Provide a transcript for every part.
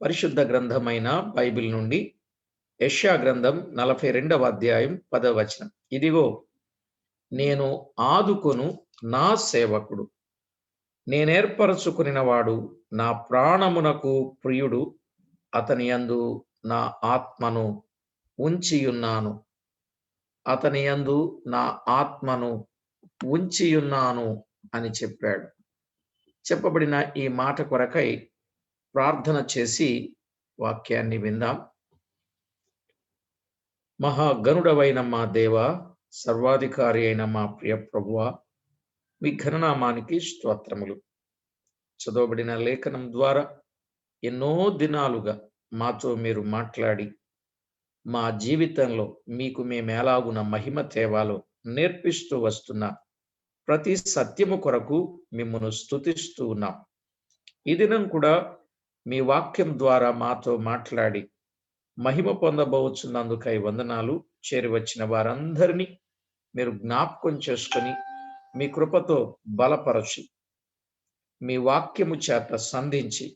పరిశుద్ధ గ్రంథమైన బైబిల్ నుండి యెషయా గ్రంథం 42వ అధ్యాయం 10వ వచనం. ఇదిగో నేను ఆదుకొను నా సేవకుడు, నేనేర్పరచుకునినవాడు, నా ప్రాణమునకు ప్రియుడు, అతని యందు నా ఆత్మను ఉంచియున్నాను. అతని యందు నా ఆత్మను ఉంచియున్నాను అని చెప్పాడు. చెప్పబడిన ఈ మాట కొరకై ప్రార్థన చేసి వాక్యాన్ని విందాం. మహాగణుడవైన మా దేవ, సర్వాధికారి అయిన మా ప్రియ ప్రభువా, మీ ఘననామానికి స్తోత్రములు. చదవబడిన లేఖనం ద్వారా ఎన్నో దినాలుగా మాతో మీరు మాట్లాడి మా జీవితంలో మీకు మేము ఎలాగున మహిమ తేవాలో నేర్పిస్తూ వస్తున్న ప్రతి సత్యము కొరకు మిమ్మల్ని స్తుతిస్తూ ఉన్నాం. ఈ దినం కూడా మీ వాక్యం ద్వారా మాతో మాట్లాడి మహిమ పొందబోచున్నందుకై వందనాలు. చేరి వచ్చిన వారందరినీ మీరు జ్ఞాపకం చేసుకొని మీ కృపతో బలపరచి మీ వాక్యము చేత సంధించి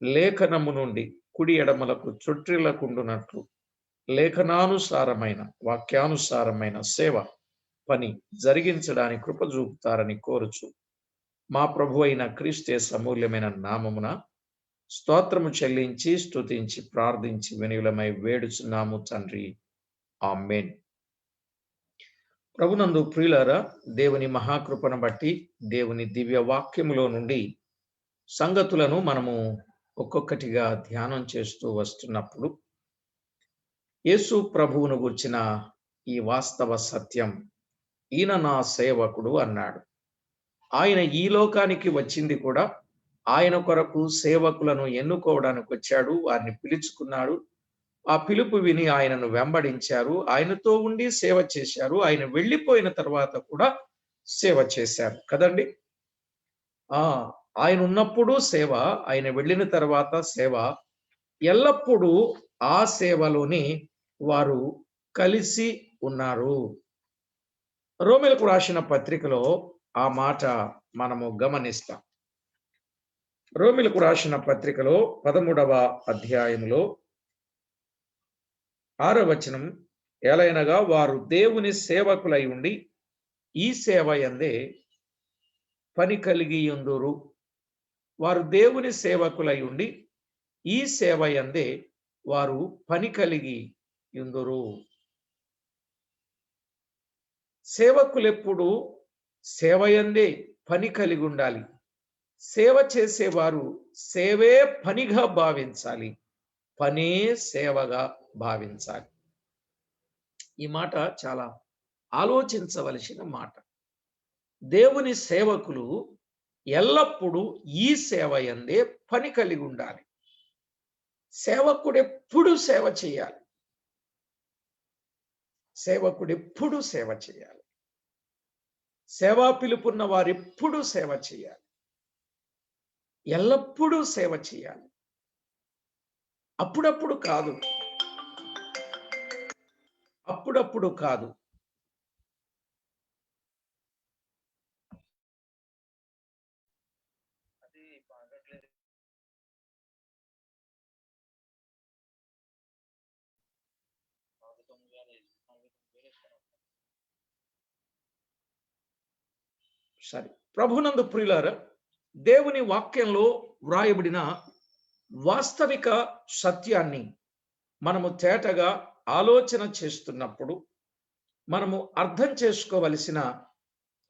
లేఖనము నుండి కుడి ఎడమలకు చుట్టిలకుండునట్లు లేఖనానుసారమైన వాక్యానుసారమైన సేవ పని జరిగించడానికి కృప చూపుతారని కోరుచు మా ప్రభు అయిన క్రీస్తు యేసు అమూల్యమైన నామమున స్తోత్రము చెల్లించి స్తుతించి ప్రార్థించి వినయులమై వేడుచున్నాము తండ్రి, ఆమేన్. ప్రభునందు ప్రియులారా, దేవుని మహాకృపను బట్టి దేవుని దివ్య వాక్యములో నుండి సంగతులను మనము ఒక్కొక్కటిగా ధ్యానం చేస్తూ వస్తున్నప్పుడు యేసు ప్రభువును గుర్చిన ఈ వాస్తవ సత్యం, ఈయన నా సేవకుడు అన్నాడు. ఆయన ఈ లోకానికి వచ్చింది కూడా ఆయన కొరకు సేవకులను ఎన్నుకోవడానికి వచ్చాడు. వారిని పిలుచుకున్నాడు. ఆ పిలుపు విని ఆయనను వెంబడించారు. ఆయనతో ఉండి సేవ చేశారు. ఆయన వెళ్ళిపోయిన తర్వాత కూడా సేవ చేశారు కదండి. ఆయన ఉన్నప్పుడు సేవ, ఆయన వెళ్ళిన తర్వాత సేవ, ఎల్లప్పుడూ ఆ సేవలోని వారు కలిసి ఉన్నారు. రోమీలకు రాసిన పత్రికలో ఆ మాట మనము గమనిస్తాం. రోమీలకు రాసిన పత్రికలో 13వ అధ్యాయంలో 6వ వచనం, ఎలయనగా వారు దేవుని సేవకులై ఉండి ఈ సేవ యందే పని కలిగి యుందురు. వారు దేవుని సేవకులై ఉండి ఈ సేవ యందే వారు పని కలిగి యుందురు. సేవకులెప్పుడు సేవ యందే పని కలిగి ఉండాలి. సేవ చేసేవారు సేవే పనిగా భావించాలి, పనే సేవగా భావించాలి. ఈ మాట చాలా ఆలోచించవలసిన మాట. దేవుని సేవకులు ఎల్లప్పుడూ ఈ సేవ యందే పని కలిగి ఉండాలి. సేవకుడు ఎప్పుడు సేవ చేయాలి. సేవకుడు ఎప్పుడు సేవ చేయాలి. సేవా పిలుపున్న వారు ఎప్పుడు సేవ చేయాలి. ఎల్లప్పుడూ సేవ చేయాలి. అప్పుడప్పుడు కాదు, అప్పుడప్పుడు కాదు. సరే, ప్రభునందు ప్రియులారా, దేవుని వాక్యంలో వ్రాయబడిన వాస్తవిక సత్యాన్ని మనము తేటగా ఆలోచన చేస్తున్నప్పుడు మనము అర్థం చేసుకోవలసిన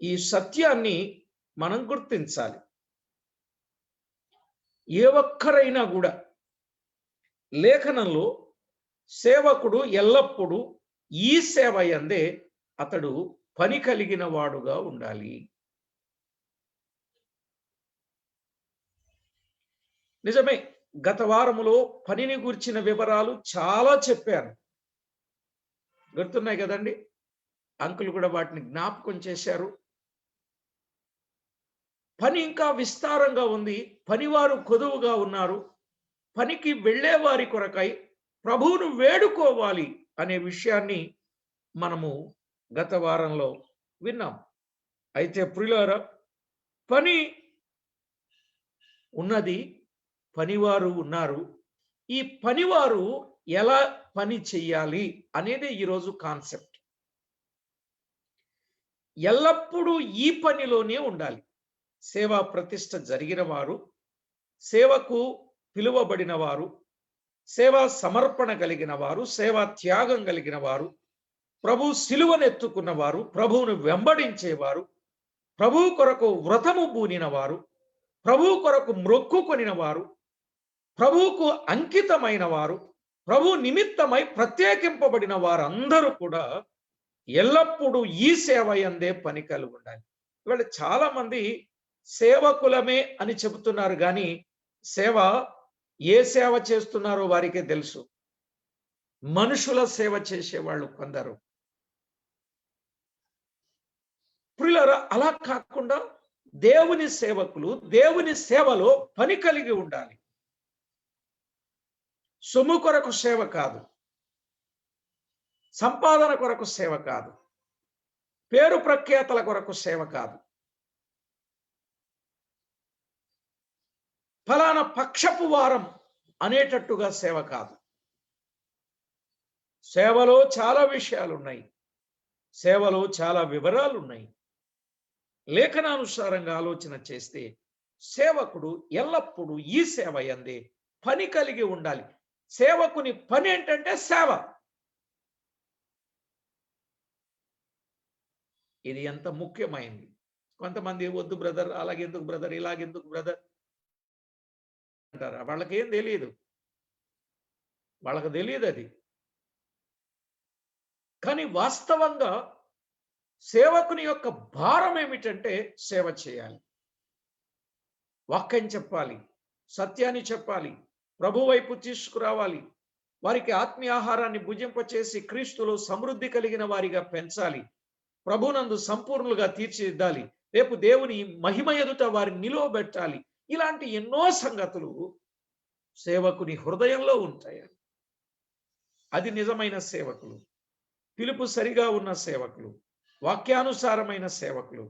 ఈ సత్యాన్ని మనం గుర్తించాలి. ఏ ఒక్కరైనా కూడా లేఖనంలో సేవకుడు ఎల్లప్పుడూ ఈ సేవ యందే అతడు పని కలిగిన వాడుగా ఉండాలి. నిజమే, గత వారములో పనిని గురించిన వివరాలు చాలా చెప్పాను, గుర్తున్నాయి కదండి. అంకుల్ కూడా వాటిని జ్ఞాపకం చేశారు. పని ఇంకా విస్తారంగా ఉంది. పనివారు కొదువుగా ఉన్నారు. పనికి వెళ్ళే వారి కొరకై ప్రభువును వేడుకోవాలి అనే విషయాన్ని మనము గత వారంలో విన్నాం. అయితే ప్రియులారా, పని ఉన్నది, పనివారు ఉన్నారు. ఈ పనివారు ఎలా పని చెయ్యాలి అనేది ఈరోజు కాన్సెప్ట్. ఎల్లప్పుడూ ఈ పనిలోనే ఉండాలి. సేవా ప్రతిష్ఠ జరిగిన వారు, సేవకు పిలువబడిన వారు, సేవా సమర్పణ కలిగిన వారు, సేవా త్యాగం కలిగిన వారు, ప్రభు సిలువనెత్తుకున్న వారు, ప్రభువును వెంబడించేవారు, ప్రభువు కొరకు వ్రతము పూనిన వారు, ప్రభువు కొరకు మ్రొక్కుకొనిన వారు, ప్రభువుకు అంకితమైన వారు, ప్రభు నిమిత్తమై ప్రత్యేకింపబడిన వారందరూ కూడా ఎల్లప్పుడూ ఈ సేవ యందే పని కలిగి ఉండాలి. ఇవాళ చాలా మంది సేవకులమే అని చెబుతున్నారు కానీ సేవ ఏ సేవ చేస్తున్నారో వారికే తెలుసు. మనుషుల సేవ చేసేవాళ్ళు కొందరు. ప్రియులారా, అలా కాకుండా దేవుని సేవకులు దేవుని సేవలో పని కలిగి ఉండాలి. సొమ్ము కొరకు సేవ కాదు, సంపాదన కొరకు సేవ కాదు, పేరు ప్రఖ్యాతల కొరకు సేవ కాదు, ఫలానా పక్షపు వారం అనేటట్టుగా సేవ కాదు. సేవలో చాలా విషయాలు ఉన్నాయి, సేవలో చాలా వివరాలు ఉన్నాయి. లేఖనానుసారంగా ఆలోచన చేస్తే సేవకుడు ఎల్లప్పుడూ ఈ సేవ యందే పని కలిగి ఉండాలి. సేవకుని పని ఏంటంటే సేవ. ఇది ఎంత ముఖ్యమైంది. కొంతమంది వద్దు బ్రదర్, అలాగెందుకు బ్రదర్, ఇలాగెందుకు బ్రదర్ అంటారు. వాళ్ళకేం తెలియదు, వాళ్ళకు తెలియదు అది. కానీ వాస్తవంగా సేవకుని యొక్క భారం ఏమిటంటే సేవ చేయాలి, వాక్యం చెప్పాలి, సత్యాన్ని చెప్పాలి, ప్రభు వైపు తీసుకురావాలి, వారికి ఆత్మీయ ఆహారాన్ని భుజింపచేసి క్రీస్తులో సమృద్ధి కలిగిన వారిగా పెంచాలి, ప్రభునందు సంపూర్ణులుగా తీర్చిదిద్దాలి, రేపు దేవుని మహిమ ఎదుట వారిని నిలువబెట్టాలి. ఇలాంటి ఎన్నో సంగతులు సేవకుని హృదయంలో ఉంటాయి. అది నిజమైన సేవకులు, పిలుపు సరిగా ఉన్న సేవకులు, వాక్యానుసారమైన సేవకులు,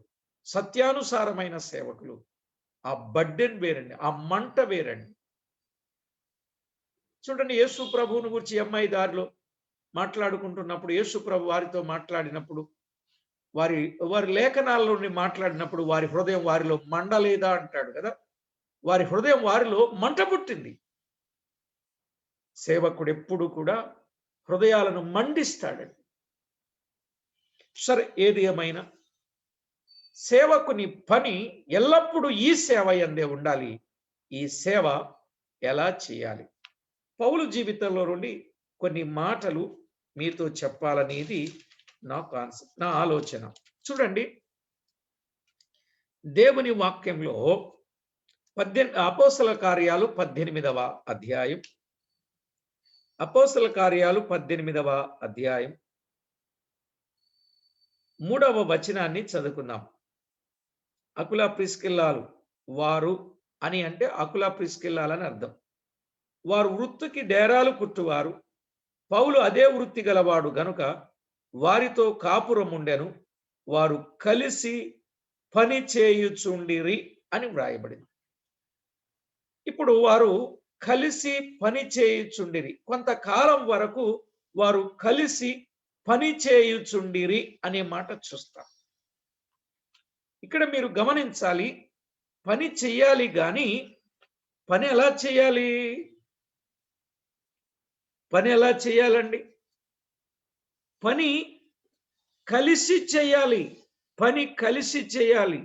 సత్యానుసారమైన సేవకులు. ఆ బడ్డెన్ వేరండి, ఆ మంట వేరండి. చూడండి, యేసు ప్రభువుని గురించి అమ్మాయి దారిలో మాట్లాడుకుంటున్నప్పుడు యేసు ప్రభు వారితో మాట్లాడినప్పుడు, వారి లేఖనాల్లోని మాట్లాడినప్పుడు వారి హృదయం వారిలో మండలేదా అంటాడు కదా. వారి హృదయం వారిలో మంట పుట్టింది. సేవకుడు ఎప్పుడు కూడా హృదయాలను మండిస్తాడండి. సరే, ఏది ఏమైనా సేవకుని పని ఎల్లప్పుడూ ఈ సేవ యందే ఉండాలి. ఈ సేవ ఎలా చేయాలి? పౌలు జీవితంలో నుండి కొన్ని మాటలు మీతో చెప్పాలనేది నా కాన్సెప్ట్, నా ఆలోచన. చూడండి, దేవుని వాక్యంలో అపోస్తల కార్యాలు 18వ అధ్యాయం, అపోస్తల కార్యాలు 18వ అధ్యాయం 3వ వచనాన్ని చదువుకుందాం. అకుల ప్రిస్కిల్లాలు వారు అని అంటే అకుల ప్రిస్కిల్లాలని అర్థం. వారు వృత్తికి డేరాలు కుట్టువారు, పౌలు అదే వృత్తి గలవాడు గనుక వారితో కాపురం ఉండెను, వారు కలిసి పని చేయుచుండిరి అని వ్రాయబడింది. ఇప్పుడు వారు కలిసి పని చేయుచుండిరి, కొంతకాలం వరకు వారు కలిసి పని చేయుచుండిరి అనే మాట చూస్తాం. ఇక్కడ మీరు గమనించాలి, పని చెయ్యాలి కానీ పని ఎలా చేయాలి? పని ఎలా చేయాలండి? పని కలిసి చేయాలి, పని కలిసి చేయాలి,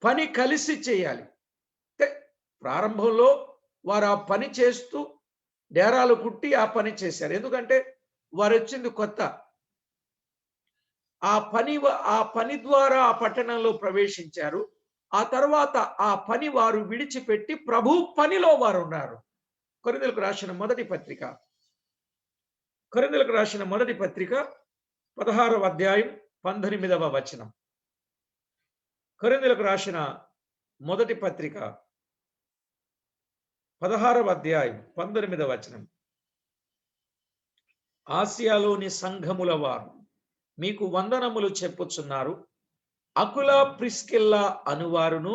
పని కలిసి చేయాలి. ప్రారంభంలో వారు ఆ పని చేస్తూ డేరాలు కుట్టి ఆ పని చేశారు. ఎందుకంటే వారు వచ్చింది కొత్త. ఆ పని ద్వారా ఆ పట్టణంలో ప్రవేశించారు. ఆ తర్వాత ఆ పని వారు విడిచిపెట్టి ప్రభు పనిలో వారు ఉన్నారు. కొరింథీయులకు రాసిన మొదటి పత్రిక 16వ అధ్యాయం 19వ వచనం. కొరింథీయులకు రాసిన మొదటి పత్రిక 16వ అధ్యాయం 19వ వచనం. ఆసియాలోని సంఘముల వారు మీకు వందనములు చెప్పుచున్నారు. అకుల ప్రిస్కిల్లా అనువారును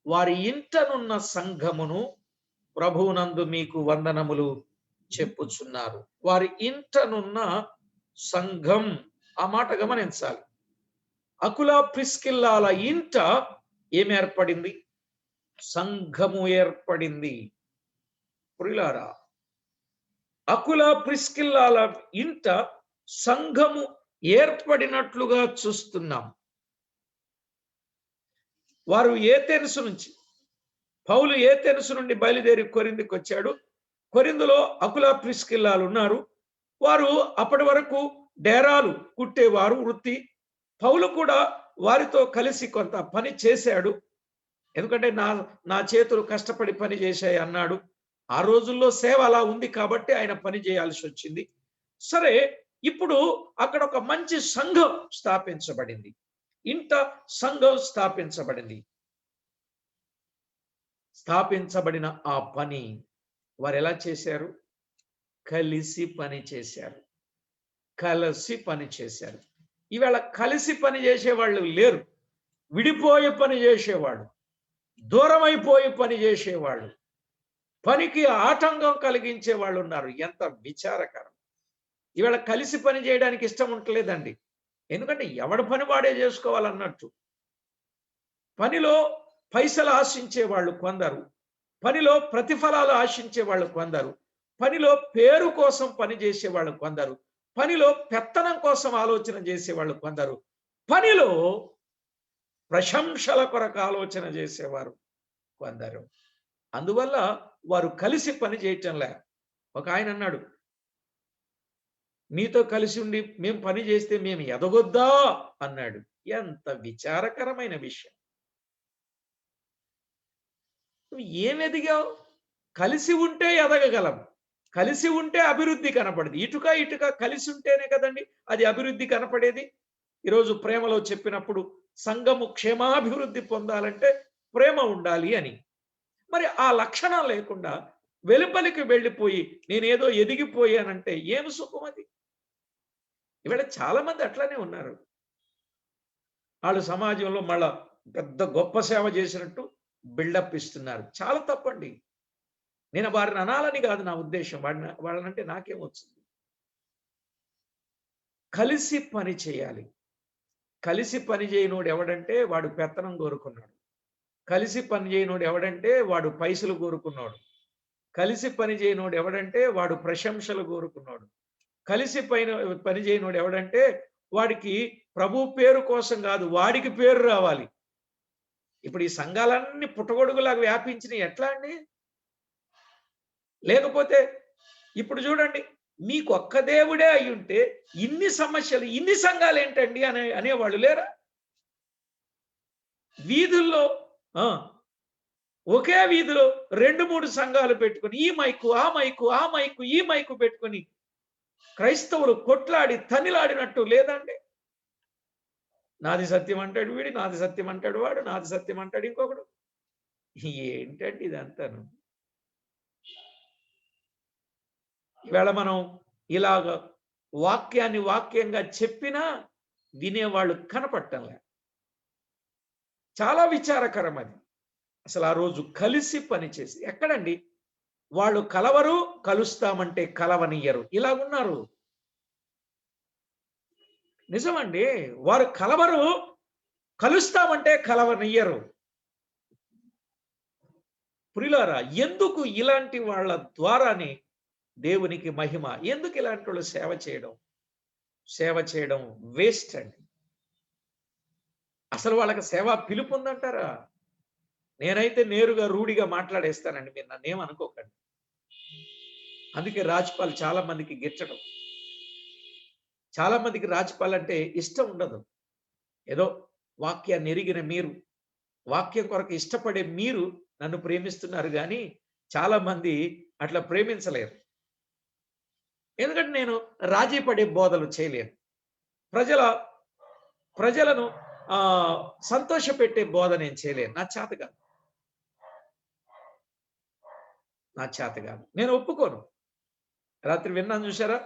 వారి ఇంటనున్న సంఘమును ప్రభువునందు మీకు వందనములు చెప్పుచున్నారు. వారి ఇంటనున్న సంఘం, ఆ మాట గమనించాలి. అకుల ప్రిస్కిల్లాల ఇంట ఏమి ఏర్పడింది? సంఘము ఏర్పడింది. ప్రియులారా, అకుల ప్రిస్కిల్లాల ఇంట సంఘము ఏర్పడినట్లుగా చూస్తున్నాం. వారు ఏథెన్సు నుంచి, పౌలు ఏథెన్సు నుండి బయలుదేరి కొరింథీకి వచ్చాడు. కొరింథులో అకుల ప్రిస్కిల్లాలు ఉన్నారు. వారు అప్పటి వరకు డేరాలు కుట్టేవారు వృత్తి. పౌలు కూడా వారితో కలిసి కొంత పని చేశాడు. ఎందుకంటే నా చేతులు కష్టపడి పని చేశాయి అన్నాడు. ఆ రోజుల్లో సేవ అలా ఉంది కాబట్టి ఆయన పని చేయాల్సి వచ్చింది. సరే, ఇప్పుడు అక్కడ ఒక మంచి సంఘం స్థాపించబడింది. ఇంట సంఘం స్థాపించబడింది. స్థాపించబడిన ఆ పని వారు ఎలా చేశారు? కలిసి పని చేశారు. కలిసి పని చేశారు. ఈవేళ కలిసి పని చేసేవాళ్ళు లేరు. విడిపోయి పని చేసేవాడు, దూరమైపోయి పని చేసేవాళ్ళు, పనికి ఆటంకం కలిగించే వాళ్ళు ఉన్నారు. ఎంత విచారకరం! ఈవేళ కలిసి పని చేయడానికి ఇష్టం ఉండలేదండి. ఎందుకంటే ఎవడి పని వాడే చేసుకోవాలన్నట్టు. పనిలో పైసలు ఆశించే వాళ్ళు కొందరు, పనిలో ప్రతిఫలాలు ఆశించే వాళ్ళు కొందరు, పనిలో పేరు కోసం పని చేసేవాళ్ళు కొందరు, పనిలో పెత్తనం కోసం ఆలోచన చేసేవాళ్ళు కొందరు, పనిలో ప్రశంసల కొరకు ఆలోచన చేసేవారు కొందరు. అందువల్ల వారు కలిసి పని చేయటంలే. ఒక ఆయన అన్నాడు, నీతో కలిసి ఉండి మేము పని చేస్తే మేము ఎదగొద్దా అన్నాడు. ఎంత విచారకరమైన విషయం! నువ్వు ఏం ఎదిగావు? కలిసి ఉంటే ఎదగగలం, కలిసి ఉంటే అభివృద్ధి కనపడదు. ఇటుక ఇటుక కలిసి ఉంటేనే కదండి అది అభివృద్ధి కనపడేది. ఈరోజు ప్రేమలో చెప్పినప్పుడు సంఘము క్షేమాభివృద్ధి పొందాలంటే ప్రేమ ఉండాలి అని. మరి ఆ లక్షణం లేకుండా వెలుపలికి వెళ్ళిపోయి నేనేదో ఎదిగిపోయానంటే ఏమి సుఖం అది? ఇవాళ చాలా మంది అట్లానే ఉన్నారు. వాళ్ళు సమాజంలో మళ్ళా పెద్ద గొప్ప సేవ చేసినట్టు బిల్డప్ ఇస్తున్నారు. చాలా తప్పండి. నేను వారిని అనాలని కాదు నా ఉద్దేశం. వాళ్ళనంటే నాకేమొచ్చింది? కలిసి పని చేయాలి. కలిసి పని చేయనోడు ఎవడంటే వాడు పెత్తనం కోరుకున్నాడు. కలిసి పని చేయనోడు ఎవడంటే వాడు పైసలు కోరుకున్నాడు. కలిసి పని చేయనోడు ఎవడంటే వాడు ప్రశంసలు కోరుకున్నాడు. కలిసి పని చేయనోడు ఎవడంటే వాడికి ప్రభు పేరు కోసం కాదు, వాడికి పేరు రావాలి. ఇప్పుడు ఈ సంఘాలన్నీ పుట్టగొడుగులాగా వ్యాపించినవి ఎట్లా అండి? లేకపోతే ఇప్పుడు చూడండి, మీకు ఒక్క దేవుడే అయ్యుంటే ఇన్ని సమస్యలు, ఇన్ని సంఘాలు ఏంటండి అనేవాళ్ళు లేరా? వీధుల్లో ఒకే వీధిలో 2-3 సంఘాలు పెట్టుకొని ఈ మైకు ఆ మైకు, ఆ మైకు ఈ మైకు పెట్టుకొని క్రైస్తవులు కొట్లాడి తనిలాడినట్టు లేదండి. నాది సత్యం అంటాడు వీడు, నాది సత్యం అంటాడు వాడు, నాది సత్యం అంటాడు ఇంకొకడు. ఏంటండి ఇదంతాను? ఈవేళ మనం ఇలాగ వాక్యాన్ని వాక్యంగా చెప్పినా వినేవాళ్ళు కనపడటంలే. చాలా విచారకరం అది. అసలు ఆ రోజు కలిసి పనిచేసి ఎక్కడండి? వాళ్ళు కలవరు, కలుస్తామంటే కలవనియ్యరు. ఇలాగున్నారు. నిజమండి. వారు కలవరు, కలుస్తామంటే కలవనియ్యరు. ప్రియులారా, ఎందుకు ఇలాంటి వాళ్ళ ద్వారానే దేవునికి మహిమ? ఎందుకు ఇలాంటి వాళ్ళు సేవ చేయడం? సేవ చేయడం వేస్ట్ అండి. అసలు వాళ్ళకి సేవా పిలుపు ఉందంటారా? నేనైతే నేరుగా రూఢిగా మాట్లాడేస్తానండి. మీరు నన్నేమనుకోకండి. అందుకే రాజ్పాల్ చాలా మందికి గిట్టడం. చాలా మందికి రాజ్పాల్ అంటే ఇష్టం ఉండదు. ఏదో వాక్యాన్ని ఎరిగిన మీరు, వాక్యం కొరకు ఇష్టపడే మీరు నన్ను ప్రేమిస్తున్నారు కానీ చాలా మంది అట్లా ప్రేమించలేరు. ఎందుకంటే నేను రాజీ పడే బోధలు చేయలేను. ప్రజలను సంతోషపెట్టే బోధ నేను చేయలేను. నా చేత కాదు. నా చేత కాదు. నేను ఒప్పుకోను. రాత్రి విన్నాను చూసారా?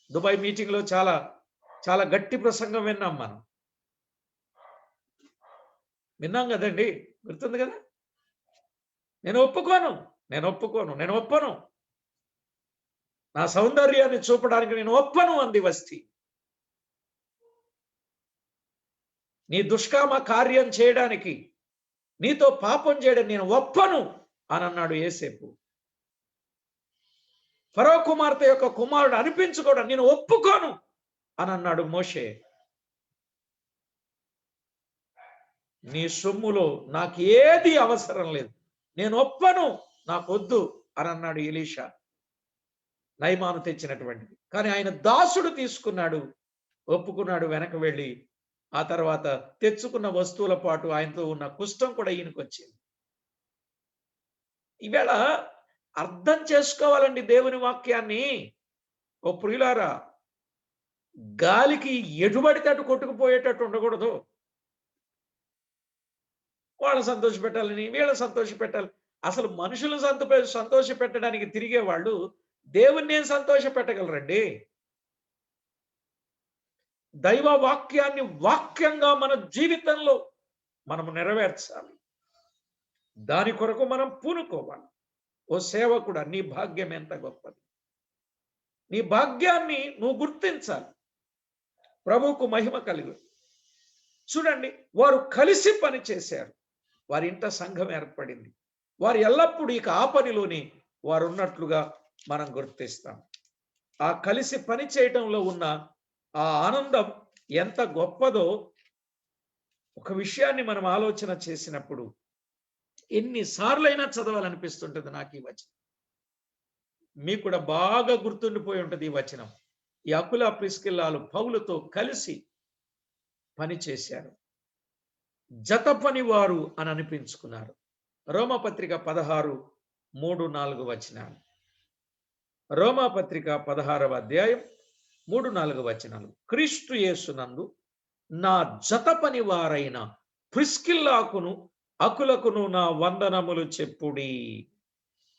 దుబాయ్ మీటింగ్‌లో చాలా చాలా గట్టి ప్రసంగం విన్నాం మనం. విన్నాం కదండి, గుర్తుంది కదా? నేను ఒప్పుకోను. నేను ఒప్పను, నా సౌందర్యాన్ని చూపడానికి నేను ఒప్పను అంది వస్తి. నీ దుష్కామ కార్యం చేయడానికి, నీతో పాపం చేయడం నేను ఒప్పను అని అన్నాడు యోసేపు. ఫరో కుమార్తె యొక్క కుమారుడు అనిపించుకోవడం నేను ఒప్పుకోను అని అన్నాడు మోషే. నీ సొమ్ములో నాకు ఏది అవసరం లేదు, నేను ఒప్పను, నాకొద్దు అని అన్నాడు ఎలీషా, నయమాను తెచ్చినటువంటిది. కానీ ఆయన దాసుడు తీసుకున్నాడు, ఒప్పుకున్నాడు వెనక వెళ్ళి. ఆ తర్వాత తెచ్చుకున్న వస్తువుల పాటు ఆయనతో ఉన్న కుష్టం కూడా ఈయనకు వచ్చింది. ఈవేళ అర్థం చేసుకోవాలండి దేవుని వాక్యాన్ని. ఓ ప్రియులారా, గాలికి ఎటుబడితే అటు కొట్టుకుపోయేటట్టు ఉండకూడదు. వాళ్ళని సంతోష పెట్టాలని, వీళ్ళని సంతోష పెట్టాలి. అసలు మనుషులు సంతోష పెట్టడానికి తిరిగే వాళ్ళు దేవుణ్ణి ఏం సంతోష పెట్టగలరండి? దైవ వాక్యాన్ని వాక్యంగా మన జీవితంలో మనము నెరవేర్చాలి. దాని కొరకు మనం పూనుకోవాలి. ఓ సేవకుడా, నీ భాగ్యం ఎంత గొప్పది. నీ భాగ్యాన్ని నువ్వు గుర్తించాలి. ప్రభువుకు మహిమ కలిగి. చూడండి, వారు కలిసి పని చేశారు. వారి ఇంట సంఘం ఏర్పడింది. వారు ఎల్లప్పుడూ ఇక ఆ పనిలోనే వారు ఉన్నట్లుగా మనం గుర్తిస్తాం. ఆ కలిసి పని చేయటంలో ఉన్న ఆ ఆనందం ఎంత గొప్పదో ఒక విషయాన్ని మనం ఆలోచన చేసినప్పుడు ఎన్నిసార్లైనా చదవాలనిపిస్తుంటుంది నాకు ఈ వచనం. మీకు కూడా బాగా గుర్తుండిపోయి ఉంటుంది ఈ వచనం. ఈ అకుల ప్రిస్కిల్లాలు పౌలుతో కలిసి పని చేశారు. జత పని వారు అని అనిపించుకున్నారు. రోమపత్రిక 16:3-4 వచనాలు. రోమపత్రిక 16వ అధ్యాయం 3-4 వచనాలు. క్రీస్తు యేసునందు నా జత పని వారైన ప్రిస్కిల్లాకును అకులకును నా వందనములు చెప్పుడి.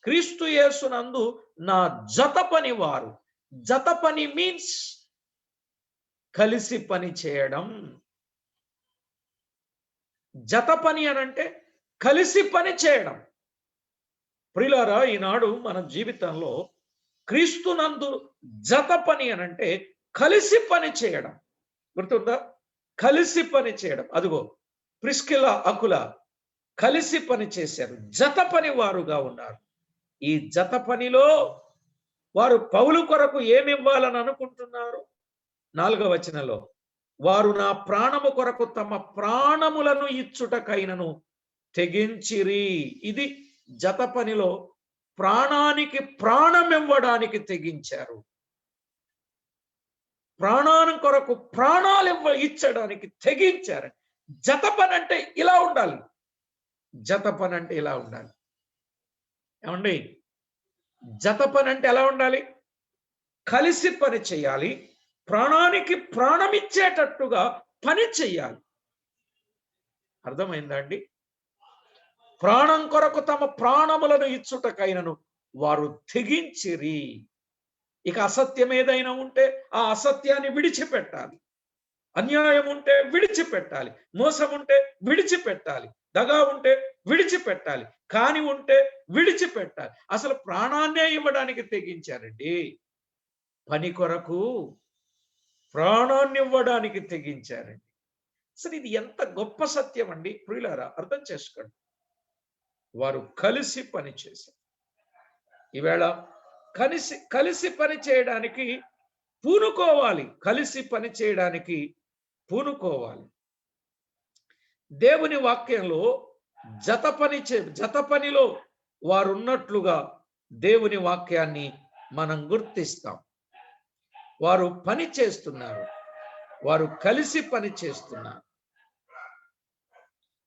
క్రీస్తు యేసునందు నా జత పని వారు. జత పని మీన్స్ కలిసి పని చేయడం. జత పని అనంటే కలిసి పని చేయడం. ప్రియులారా, ఈనాడు మన జీవితంలో క్రీస్తునందు జత పని అనంటే కలిసి పని చేయడం. గుర్తుందా? కలిసి పని చేయడం. అదిగో ప్రిస్కిల అకుల కలిసి పని చేశారు, జత పని వారుగా ఉన్నారు. ఈ జత పనిలో వారు పౌలు కొరకు ఏమివ్వాలని అనుకుంటున్నారు? 4వ వచనంలో, వారు నా ప్రాణము కొరకు తమ ప్రాణములను ఇచ్చుటకైనను తెగించిరి. ఇది జత పనిలో ప్రాణానికి ప్రాణం ఇవ్వడానికి తెగించారు. ప్రాణాన్ని కొరకు ప్రాణాలు ఇచ్చడానికి తెగించారు. జత పని అంటే ఇలా ఉండాలి. జత పని అంటే ఇలా ఉండాలి. ఏమండి, జత పని అంటే ఎలా ఉండాలి? కలిసి పని చేయాలి. ప్రాణానికి ప్రాణం ఇచ్చేటట్టుగా పని చెయ్యాలి. అర్థమైందా అండి? ప్రాణం కొరకు తమ ప్రాణములను ఇచ్చుటకైనను వారు తెగించిరి. ఇక అసత్యం ఏదైనా ఉంటే ఆ అసత్యాన్ని విడిచిపెట్టాలి. అన్యాయం ఉంటే విడిచిపెట్టాలి. మోసం ఉంటే విడిచిపెట్టాలి. దగా ఉంటే విడిచిపెట్టాలి. కాని ఉంటే విడిచిపెట్టాలి. అసలు ప్రాణాన్నే ఇవ్వడానికి తెగించారండి. పని కొరకు ప్రాణాన్ని ఇవ్వడానికి తెగించారండి. అసలు ఇది ఎంత గొప్ప సత్యం అండి ప్రియులారా, అర్థం చేసుకోండి. వారు కలిసి పని చేశారు. ఈవేళ కలిసి పని చేయడానికి పూనుకోవాలి. కలిసి పని చేయడానికి పూనుకోవాలి. దేవుని వాక్యంలో జత పనిలో వారు ఉన్నట్లుగా దేవుని వాక్యాన్ని మనం గుర్తిస్తాం. వారు పని చేస్తున్నారు. వారు కలిసి పని చేస్తున్నారు.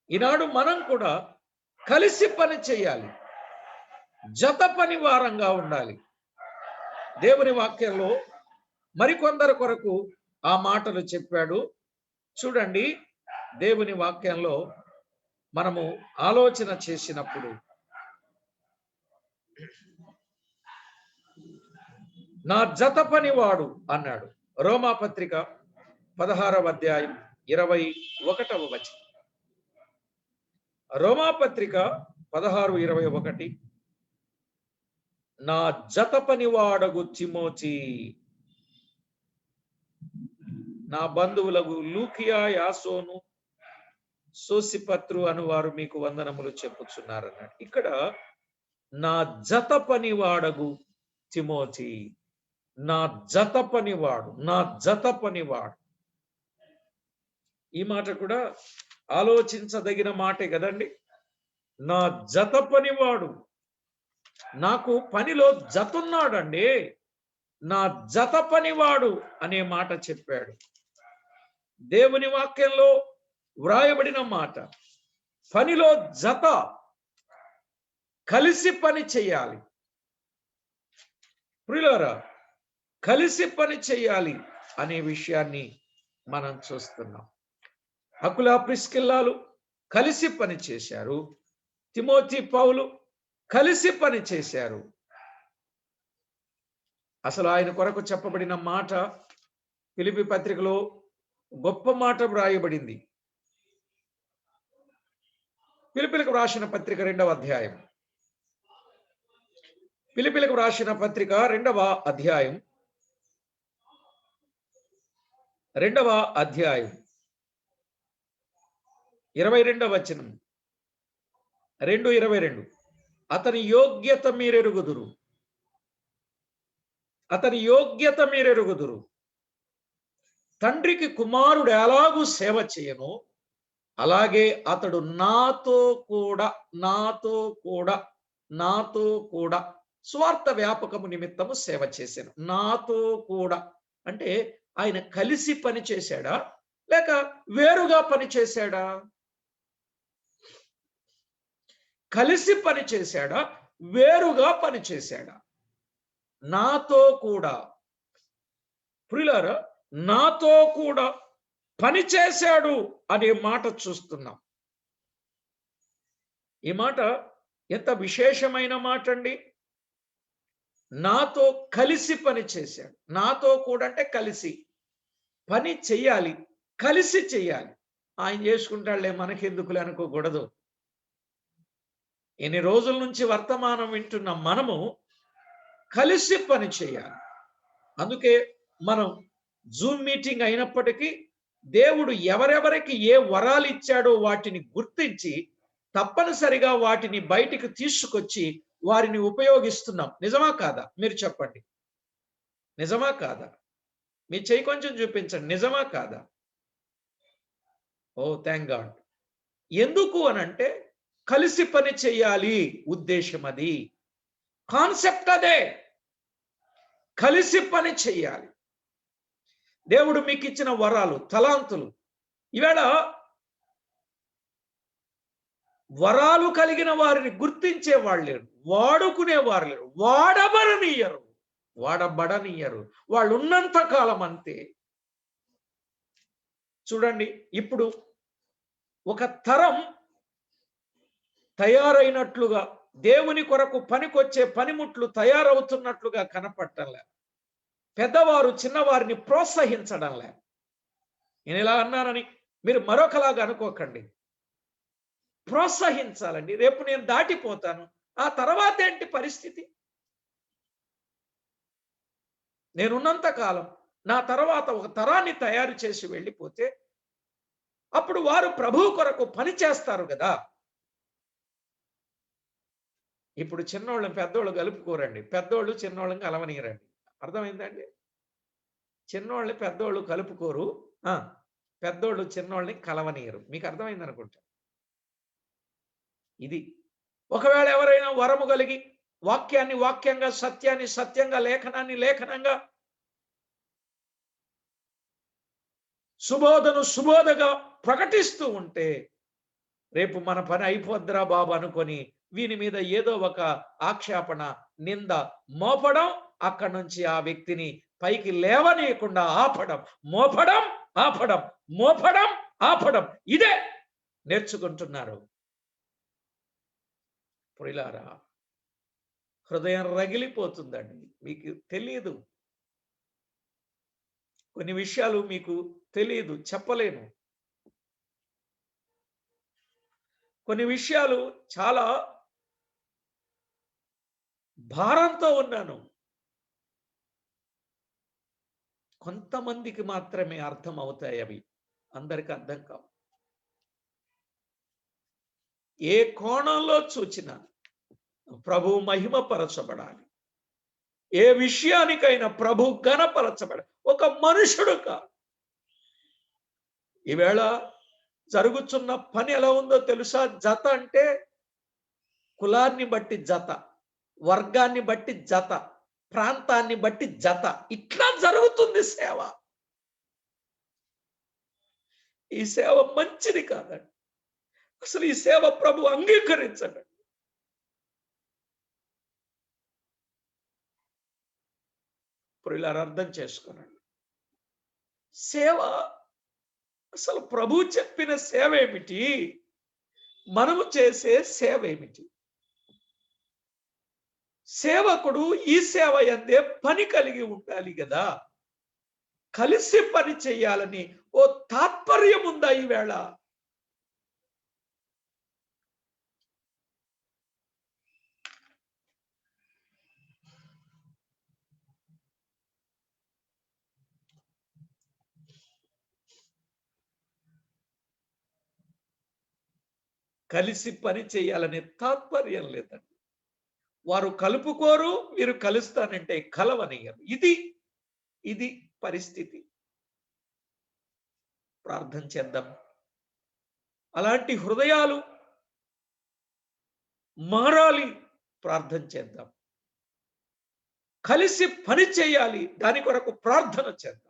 ఈనాడు మనం కూడా కలిసి పని చేయాలి. జత పని వారంగా ఉండాలి. దేవుని వాక్యంలో మరికొందరు కొరకు ఆ మాటలు చెప్పాడు. చూడండి, దేవుని వాక్యంలో మనము ఆలోచన చేసినప్పుడు నా జత పనివాడు అన్నాడు. రోమాపత్రిక 16వ అధ్యాయం 21వ వచనం. రోమాపత్రిక 16:21. నా జత పనివాడగు తిమోతి, నా బంధువులకు లూకియా, యాసోను, సోసిపత్రు అనువారు మీకు వందనములు చెప్పుచున్నారు అన్నాడు. ఇక్కడ నా జత పనివాడగు తిమోతి, నా జత పనివాడు, నా జత పనివాడు. ఈ మాట కూడా ఆలోచించదగిన మాటే కదండి. నా జత పనివాడు, నాకు పనిలో జతున్నాడండి, నా జత పనివాడు అనే మాట చెప్పాడు. దేవుని వాక్యంలో వ్రాయబడిన మాట, పనిలో జత, కలిసి పని చేయాలి. ప్రియులారా, కలిసి పని చేయాలి అనే విషయాన్ని మనం చూస్తున్నాం. అకుల, ప్రిస్కిల్లాలు కలిసి పని చేశారు. తిమోతి, పౌలు కలిసి పని చేశారు. అసలు ఆయన కొరకు చెప్పబడిన మాట ఫిలిప్పీ పత్రికలో గొప్ప మాట వ్రాయబడింది. ఫిలిప్పీలకు రాసిన పత్రిక 2వ అధ్యాయం, ఫిలిప్పీలకు రాసిన పత్రిక 2వ అధ్యాయం, 2వ అధ్యాయం 22వ వచనం, 2:22. అతని యోగ్యత మీరెరుగుదురు, అతని యోగ్యత మీరెరుగుదురు. తండ్రికి కుమారుడు ఎలాగూ సేవ చేయను, అలాగే అతడు నాతో కూడా స్వార్థ వ్యాపకము నిమిత్తము సేవ చేశాను. నాతో కూడా అంటే ఆయన కలిసి పని చేశాడా లేక వేరుగా పని చేశాడా? కలిసి పని చేశాడా, వేరుగా పని చేశాడా? నాతో కూడా. ప్రియులారా, నాతో కూడా పని చేశాడు అనే మాట చూస్తున్నాం. ఈ మాట ఎంత విశేషమైన మాట అండి. నాతో కలిసి పని చేశాడు. నాతో కూడా అంటే కలిసి పని చెయ్యాలి, కలిసి చెయ్యాలి. ఆయన చేసుకుంటాడులే, మనకెందుకులే అనుకోకూడదు. ఎన్ని రోజుల నుంచి వర్తమానం వింటున్న మనము కలిసి పని చేయాలి. అందుకే మనం జూమ్ మీటింగ్ అయినప్పటికీ దేవుడు ఎవరెవరికి ఏ వరాలు ఇచ్చాడో వాటిని గుర్తించి తప్పనిసరిగా వాటిని బయటికి తీసుకొచ్చి వారిని ఉపయోగిస్తున్నాం. నిజమా కాదా? మీరు చెప్పండి, నిజమా కాదా? మీ చేయి కొంచెం చూపించండి, నిజమా కాదా? ఓ థ్యాంక్ గాడ్. ఎందుకు అనంటే కలిసి పని చేయాలి, ఉద్దేశం అది, కాన్సెప్ట్ అదే. కలిసి పని చేయాలి. దేవుడు మీకు ఇచ్చిన వరాలు, తలాంతులు, ఈవేళ వరాలు కలిగిన వారిని గుర్తించే వాళ్ళు లేరు, వాడుకునేవారు లేరు, వాడబడనీయరు. వాళ్ళు ఉన్నంత కాలం అంతే. చూడండి, ఇప్పుడు ఒక తరం తయారైనట్లుగా, దేవుని కొరకు పనికొచ్చే పనిముట్లు తయారవుతున్నట్లుగా కనపడటంలే. పెద్దవారు చిన్నవారిని ప్రోత్సహించడంలే. నేను ఇలా అన్నానని మీరు మరొకలాగా అనుకోకండి. ప్రోత్సహించాలండి. రేపు నేను దాటిపోతాను, ఆ తర్వాత ఏంటి పరిస్థితి? నేనున్నంత కాలం నా తర్వాత ఒక తరాన్ని తయారు చేసి వెళ్ళిపోతే అప్పుడు వారు ప్రభువు కొరకు పని చేస్తారు కదా. ఇప్పుడు చిన్నోళ్ళని పెద్దోళ్ళు కలుపుకోరండి, పెద్దోళ్ళు చిన్నోళ్ళని కలవనీయరండి. అర్థమైందండి? చిన్నోళ్ళని పెద్దోళ్ళు కలుపుకోరు, పెద్దోళ్ళు చిన్నోళ్ళని కలవనీయరు. మీకు అర్థమైంది అనుకుంటా. ఇది ఒకవేళ ఎవరైనా వరము కలిగి వాక్యాన్ని వాక్యంగా, సత్యాన్ని సత్యంగా, లేఖనాన్ని లేఖనంగా, సుబోధను సుబోధగా ప్రకటిస్తూ ఉంటే రేపు మన పని అయిపోద్దిరా బాబు అనుకొని వీని మీద ఏదో ఒక ఆక్షేపణ, నింద మోపడం, అక్కడి నుంచి ఆ వ్యక్తిని పైకి లేవనీయకుండా ఆపడం, ఆపడం, ఇదే నేర్చుకుంటున్నారు. ప్రియులారా, హృదయం రగిలిపోతుందండి. మీకు తెలియదు, కొన్ని విషయాలు మీకు తెలియదు, చెప్పలేను. కొన్ని విషయాలు చాలా భారంతో ఉన్నాను. కొంతమందికి మాత్రమే అర్థం అవుతాయి అవి, అందరికి అర్థం కావు. ఏ కోణంలో చూచినా ప్రభు మహిమపరచబడాలి, ఏ విషయానికైనా ప్రభు ఘనపరచబడాలి, ఒక మనుషుడు కాదు. ఈవేళ జరుగుతున్న పని ఎలా ఉందో తెలుసా? జత అంటే కులాన్ని బట్టి జత, వర్గాన్ని బట్టి జత, ప్రాంతాన్ని బట్టి జత, ఇట్లా జరుగుతుంది సేవ. ఈ సేవ మంచిది కాదండి. అసలు ఈ సేవ ప్రభు అంగీకరించండి. ఇప్పుడు ఇలా అర్థం చేసుకోనండి. సేవ అసలు ప్రభు చెప్పిన సేవ ఏమిటి? మనము చేసే సేవ ఏమిటి? సేవకుడు ఈ సేవ యందే పని కలిగి ఉండాలి కదా. కలిసి పని చేయాలని ఓ తాత్పర్యం ఉందా ఈవేళ? కలిసి పని చేయాలనే తాత్పర్యం లేదండి. వారు కలుపుకోరు, మీరు కలుస్తానంటే కలవనియరు. ఇది పరిస్థితి. ప్రార్థన చేద్దాం. అలాంటి హృదయాలు మారాలి, ప్రార్థన చేద్దాం. కలిసి పని చేయాలి, దాని కొరకు ప్రార్థన చేద్దాం.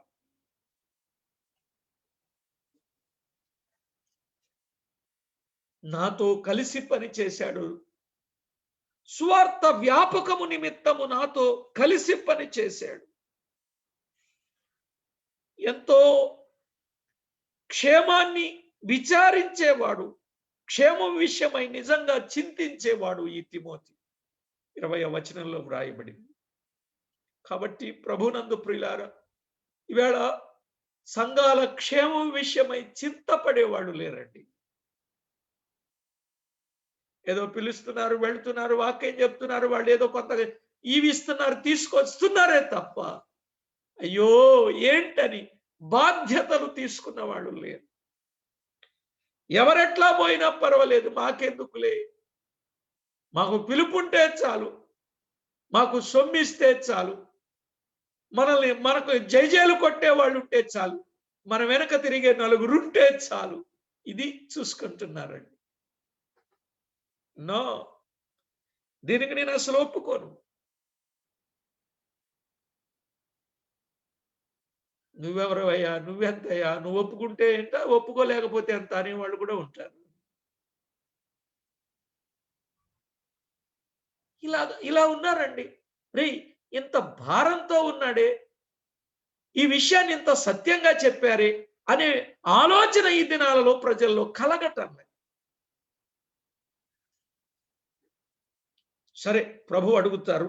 నాతో కలిసి పని చేశాడు, సువార్త వ్యాపకము నిమిత్తము నాతో కలిసి పని చేశాడు. ఎంతో క్షేమాన్ని విచారించేవాడు, క్షేమం విషయమై నిజంగా చింతించేవాడు ఈ తిమోతి. 20వ వచనంలో వ్రాయబడింది. కాబట్టి ప్రభునందు ప్రియులారా, ఈవేళ సంఘాల క్షేమం విషయమై చింతపడేవాడు లేరండి. ఏదో పిలుస్తున్నారు, వెళ్తున్నారు, వాక్యం చెప్తున్నారు, వాళ్ళు ఏదో కొత్తగా ఈవిస్తున్నారు, తీసుకొస్తున్నారే తప్ప అయ్యో ఏంటని బాధ్యతలు తీసుకున్న వాళ్ళు లేరు. ఎవరెట్లా పోయినా పర్వాలేదు, మాకెందుకులే, మాకు పిలుపుంటే చాలు, మాకు సొమ్మిస్తే చాలు, మనకు జైజేలు కొట్టే వాళ్ళు ఉంటే చాలు, మన వెనక తిరిగే నలుగురుంటే చాలు, ఇది చూసుకుంటున్నారండి. నో, దీనికి నేను అసలు ఒప్పుకోను. నువ్వెవరవయ్యా, నువ్వెంతయ్యా, నువ్వు ఒప్పుకుంటే ఎంత, ఒప్పుకోలేకపోతే ఎంత అనేవాళ్ళు కూడా ఉంటారు. ఇలా ఉన్నారండి. రే, ఇంత భారంతో ఉన్నాడే, ఈ విషయాన్ని ఇంత సత్యంగా చెప్పారే అనే ఆలోచన ఈ దినాలలో ప్రజల్లో కలగటం. సరే, ప్రభు అడుగుతారు,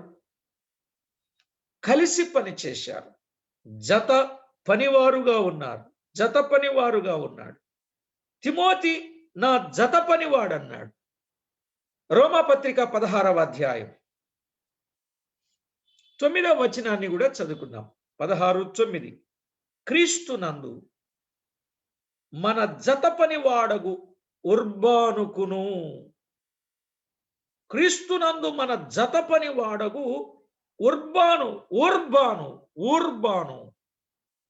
కలిసి పని చేశారు, జత పనివారుగా ఉన్నారు, జత పనివారుగా ఉన్నాడు. తిమోతి నా జత పనివాడన్నాడు. రోమాపత్రిక 16వ అధ్యాయం 9వ వచనాన్ని కూడా చదువుకున్నాం. 16:9 క్రీస్తునందు మన జత పనివాడగు ఉర్బానుకును, క్రీస్తునందు మన జత పనివాడగు ఉర్బాను, ఊర్బాను,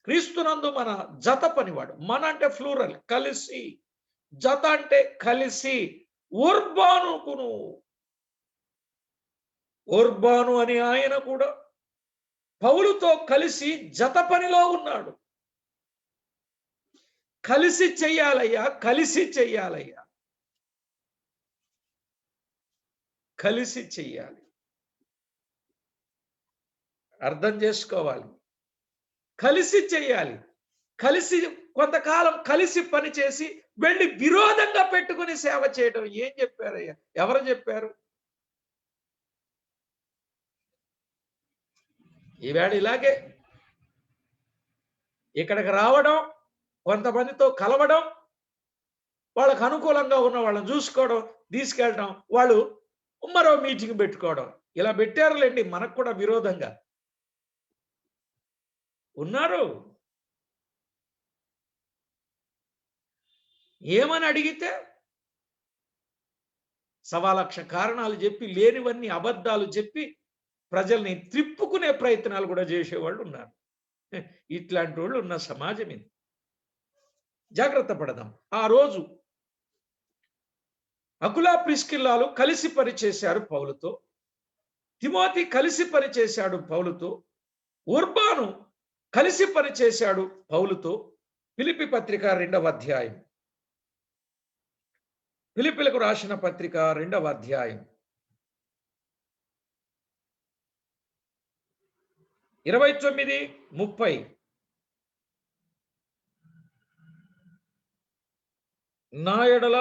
క్రీస్తునందు మన జత పనివాడు. మన అంటే ఫ్లూరల్, కలిసి, జత అంటే కలిసి, ఉర్బానుకును. ఉర్బాను అని ఆయన కూడా పౌలుతో కలిసి జత పనిలో ఉన్నాడు. కలిసి చెయ్యాలయ్యా, కలిసి చెయ్యాలయ్యా, కలిసి చెయ్యాలి. అర్థం చేసుకోవాలి. కలిసి చెయ్యాలి. కలిసి కొంతకాలం కలిసి పనిచేసి వెళ్ళి విరోధంగా పెట్టుకుని సేవ చేయడం ఏం చెప్పారయ్యా? ఎవరు చెప్పారు? ఈవేళ ఇలాగే ఇక్కడికి రావడం, కొంతమందితో కలవడం, వాళ్ళకు అనుకూలంగా ఉన్న వాళ్ళని చూసుకోవడం, తీసుకెళ్ళడం, వాళ్ళు మరో మీటింగ్ పెట్టుకోవడం, ఇలా పెట్టారులేండి మనకు కూడా విరోధంగా ఉన్నారు. ఏమని అడిగితే 1,00,000 కారణాలు చెప్పి, లేనివన్నీ అబద్ధాలు చెప్పి ప్రజల్ని త్రిప్పుకునే ప్రయత్నాలు కూడా చేసేవాళ్ళు ఉన్నారు. ఇట్లాంటి వాళ్ళు ఉన్న సమాజం ఇది. జాగ్రత్త పడదాం. ఆ రోజు అకులా ప్రిస్కిల్లాలు కలిసి పనిచేశారు పౌలుతో. తిమోతి కలిసి పనిచేశాడు పౌలుతో. ఉర్బాను కలిసి పనిచేశాడు పౌలుతో. ఫిలిప్పీ పత్రిక 2వ అధ్యాయం. ఫిలిప్పీలకు రాసిన పత్రిక 2వ అధ్యాయం 29-30. నా ఎడల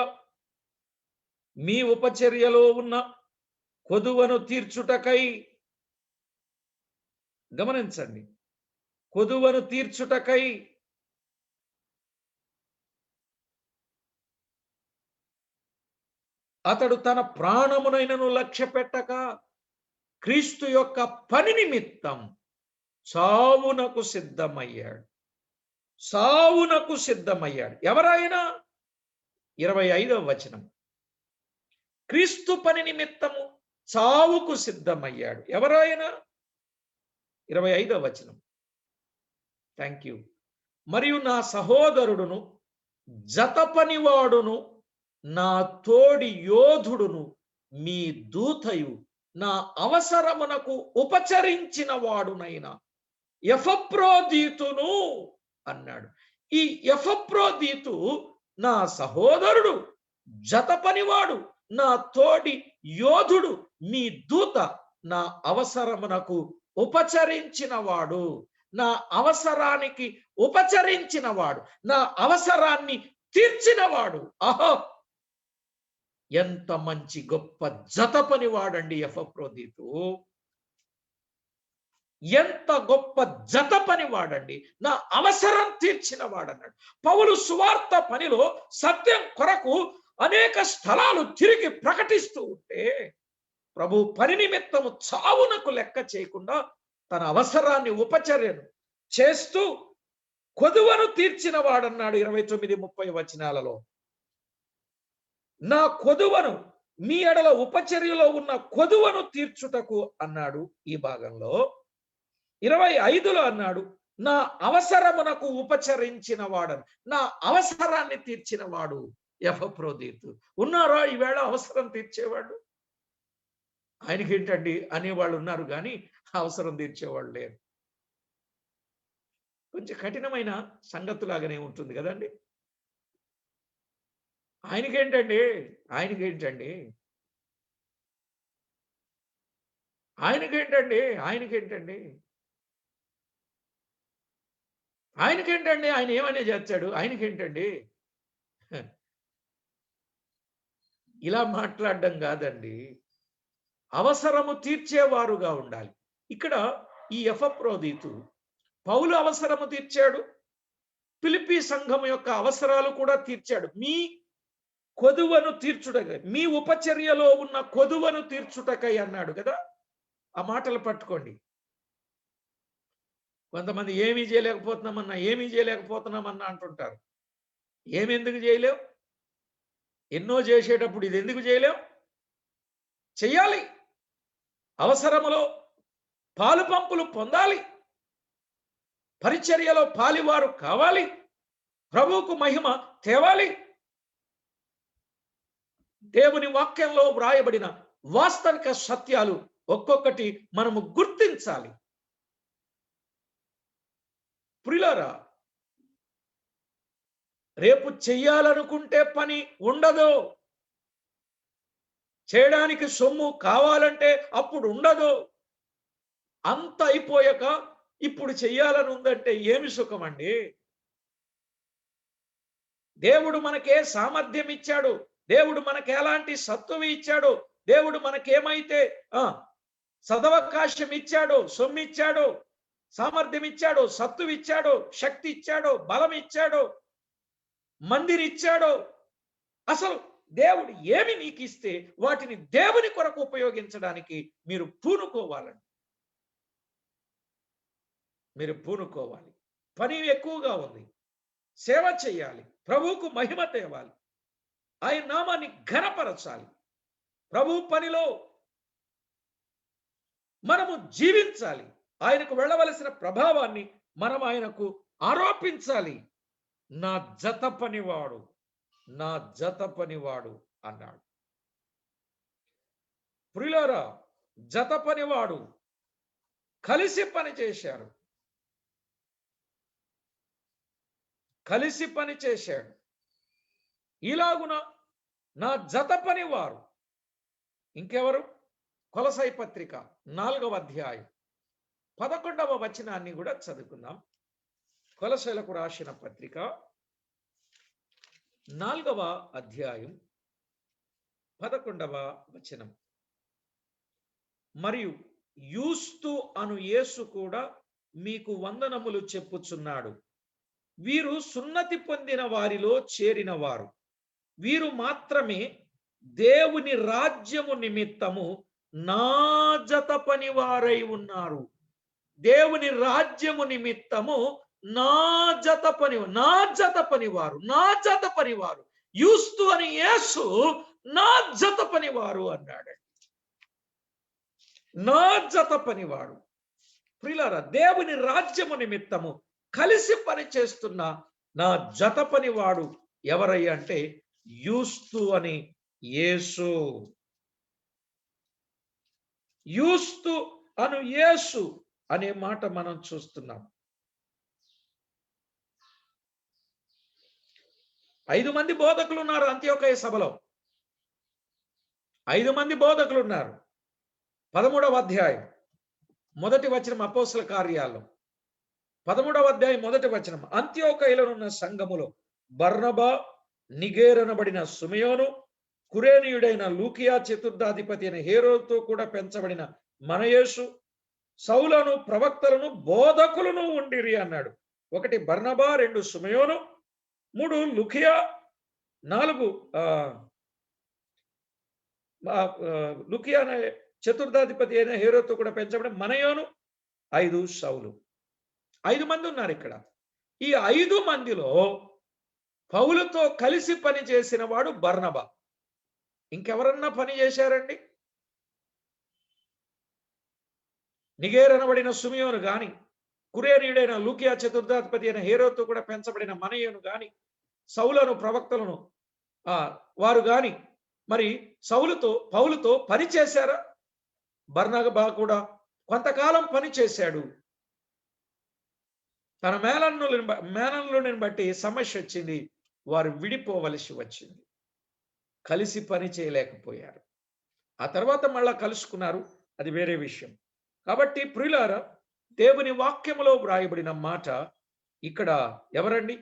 మీ ఉపచర్యలో ఉన్న కొదువను తీర్చుటకై, గమనించండి, కొదువను తీర్చుటకై అతడు తన ప్రాణమునైనను లక్ష్య పెట్టక క్రీస్తు యొక్క పని నిమిత్తం సావునకు సిద్ధమయ్యాడు. సావునకు సిద్ధమయ్యాడు. ఎవరైనా? 25వ వచనం. క్రీస్తు పని నిమిత్తము చావుకు సిద్ధమయ్యాడు. ఎవరైనా? 25వ వచనం. Thank you. మరియు నా సహోదరుడును, జత పనివాడును, నా తోడి యోధుడును, మీ దూతయు, నా అవసరమునకు ఉపచరించిన వాడునైనా ఎపఫ్రోదీతును అన్నాడు. ఈ ఎపఫ్రోదీతు నా సహోదరుడు, జత పనివాడు, నా తోడి యోధుడు, మీ దూత, నా అవసరమునకు ఉపచరించిన వాడు, నా అవసరానికి ఉపచరించిన వాడు, నా అవసరాన్ని తీర్చినవాడు. ఆహో, ఎంత మంచి గొప్ప జత పనివాడండి ఎపఫ్రోదీతు. ఎంత గొప్ప జత పనివాడండి, నా అవసరం తీర్చిన వాడన్నాడు. పౌలు సువార్త పనిలో సత్యం కొరకు అనేక స్థలాలు తిరిగి ప్రకటిస్తూ ఉంటే ప్రభు పని నిమిత్తము చావునకు లెక్క చేయకుండా తన అవసరాన్ని ఉపచర్యను చేస్తూ కొదువను తీర్చిన వాడన్నాడు 29-30 వచనాలలో. నా కొదువను, మీ ఎడల ఉపచర్యలో ఉన్న కొదువను తీర్చుటకు అన్నాడు. ఈ భాగంలో 25లో అన్నాడు, నా అవసరమునకు ఉపచరించిన వాడను, నా అవసరాన్ని తీర్చిన వాడు ఎపఫ్రోదీతు. ఉన్నారా ఈవేళ అవసరం తీర్చేవాడు? ఆయనకేంటండి అనేవాళ్ళు ఉన్నారు, కానీ అవసరం తీర్చేవాళ్ళు లేరు. కొంచెం కఠినమైన సంగతులాగానే ఉంటుంది కదండి. ఆయనకేంటండి ఆయనకేంటండి ఆయనకేంటండి ఆయనకేంటండి ఆయనకేంటండి ఆయన ఏమనే చేస్తాడు? ఆయనకేంటండి? ఇలా మాట్లాడడం కాదండి. అవసరము తీర్చేవారుగా ఉండాలి. ఇక్కడ ఈ ఎపఫ్రోదీతు పౌలు అవసరము తీర్చాడు, ఫిలిప్పీ సంఘం యొక్క అవసరాలు కూడా తీర్చాడు. మీ కొదువను తీర్చుటకై, మీ ఉపచర్యలో ఉన్న కొదువను తీర్చుటకై అన్నాడు కదా. ఆ మాటలు పట్టుకోండి. కొంతమంది ఏమీ చేయలేకపోతున్నామన్నా అంటుంటారు. ఎందుకు చేయలేవు? ఎన్నో చేసేటప్పుడు ఇది ఎందుకు చేయలేవు? చెయ్యాలి. అవసరములో పాలు పంపులు పొందాలి, పరిచర్యలో పాలివారు కావాలి, ప్రభువుకు మహిమ తేవాలి. దేవుని వాక్యంలో వ్రాయబడిన వాస్తవిక సత్యాలు ఒక్కొక్కటి మనము గుర్తించాలి. ప్రియులారా, రేపు చెయ్యాలనుకుంటే పని ఉండదు. చేయడానికి సొమ్ము కావాలంటే అప్పుడు ఉండదు. అంత అయిపోయాక ఇప్పుడు చెయ్యాలని ఉందంటే ఏమి సుఖం అండి? దేవుడు మనకే సామర్థ్యం ఇచ్చాడు, దేవుడు మనకి ఎలాంటి సత్తువ ఇచ్చాడు, దేవుడు మనకేమైతే సదవకాశం ఇచ్చాడో, సొమ్ము ఇచ్చాడో, సామర్థ్యం ఇచ్చాడో, సత్తువ ఇచ్చాడో, శక్తి ఇచ్చాడో, బలం ఇచ్చాడో, మందిని ఇచ్చాడో, అసలు దేవుడు ఏమి నీకు ఇస్తే వాటిని దేవుని కొరకు ఉపయోగించడానికి మీరు పూనుకోవాలండి. మీరు పూనుకోవాలి. పని ఎక్కువగా ఉంది, సేవ చేయాలి, ప్రభువుకు మహిమ తేవాలి, ఆయన నామాన్ని ఘనపరచాలి, ప్రభు పనిలో మనము జీవించాలి, ఆయనకు వెళ్ళవలసిన ప్రభావాన్ని మనం ఆయనకు ఆరోపించాలి. నా జత పనివాడు, నా జత పనివాడు అన్నాడు. ప్రియులారా, జత పనివాడు కలిసి పని చేశారు, కలిసి పని చేశాడు. ఇలాగున నా జత పనివారు ఇంకెవరు? కొలసై పత్రిక 4వ అధ్యాయం 11వ వచనాన్ని కూడా చదువుకుందాం. కొలసైలకు రాసిన పత్రిక 4వ అధ్యాయం 11వ వచనం. మరియు యూస్తు అను యేసు కూడా మీకు వందనములు చెప్పుచున్నాడు. వీరు సున్నతి పొందిన వారిలో చేరిన వారు. వీరు మాత్రమే దేవుని రాజ్యము నిమిత్తము నా జత పనివారై ఉన్నారు. దేవుని రాజ్యము నిమిత్తము నా జత పనివారు, నా జత పనివారు. యూస్తు అని యేసు నా జత పనివారు అన్నాడు. నా జత పనివాడు. ప్రియులారా, దేవుని రాజ్యము నిమిత్తము కలిసి పనిచేస్తున్న నా జత పనివాడు ఎవరయ్యా అంటే యూస్తు అని యేసు. యూస్తు అను యేసు అనే మాట మనం చూస్తున్నాం. 5 మంది బోధకులు ఉన్నారు అంత్యోకయ సభలో. 5 మంది బోధకులు ఉన్నారు. 13వ అధ్యాయం 1వ వచనం, అపోస్తల కార్యాల్లో 13వ అధ్యాయం 1వ వచనం. అంత్యోకయలో ఉన్న సంఘములో బర్నబా, నిగేరనబడిన సుమయోను, కురేనీయుడైన లూకియా, చతుర్థాధిపతి అయిన హేరోదుతో కూడా పెంచబడిన మనయేసు, సౌలను, ప్రవక్తలను, బోధకులను ఉండిరి అన్నాడు. 1 బర్నబా, 2 సుమయోను, 3 లూకియా, 4 లూకియా చతుర్థాధిపతి అయిన హేరోదుతో కూడా పెంచబడిన మనయోను, 5 సౌలు. 5 మంది ఉన్నారు ఇక్కడ. ఈ 5 మందిలో పౌలుతో కలిసి పని చేసిన వాడు బర్నబా. ఇంకెవరన్నా పని చేశారండి? నిగేరనబడిన సుమియోను గాని, కురేనీయుడైన లూకియా, చతుర్థాధిపతి అయిన హేరోదుతో కూడా పెంచబడిన మనయోను గాని, సౌలను, ప్రవక్తలను వారు గాని మరి పౌలుతో పని చేశారా? బర్నబా కొంతకాలం పని చేశాడు. తన మేనల్లుని బట్టి సమస్య వచ్చింది, వారు విడిపోవలసి వచ్చింది, కలిసి పని చేయలేకపోయారు. ఆ తర్వాత మళ్ళా కలుసుకున్నారు, అది వేరే విషయం. కాబట్టి ప్రియులారా, దేవుని వాక్యములో వ్రాయబడిన మాట ఇక్కడ ఎవరండి?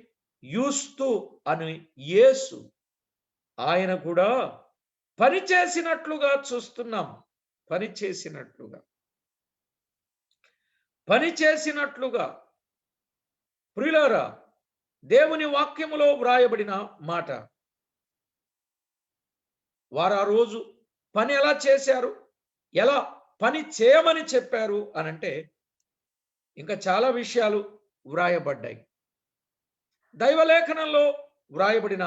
యూస్తు అని యేసు. ఆయన కూడా పని చేసినట్లుగా చూస్తున్నాం. పని చేసినట్లుగా ప్రియులారా, దేవుని వాక్యములో వ్రాయబడిన మాట. వారు ఆ రోజు పని ఎలా చేశారు, ఎలా పని చేయమని చెప్పారు అనంటే ఇంకా చాలా విషయాలు వ్రాయబడ్డాయి. దైవలేఖనంలో వ్రాయబడిన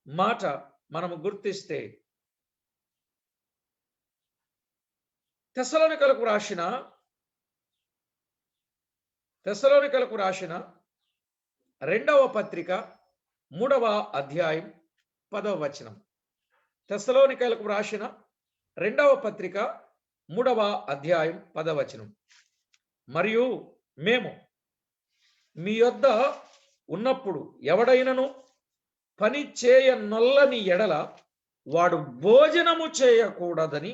మాట మనము గుర్తిస్తే తెస్సలోనికలకు రాసిన 2వ పత్రిక 3వ అధ్యాయం 10వ వచనం. తెస్సలోనికలకు రాసిన 2వ పత్రిక 3వ అధ్యాయం 10వ వచనం. మరియు మేము మీ యొద్ద ఉన్నప్పుడు ఎవడైనను పని చేయనొల్లని ఎడల వాడు భోజనము చేయకూడదని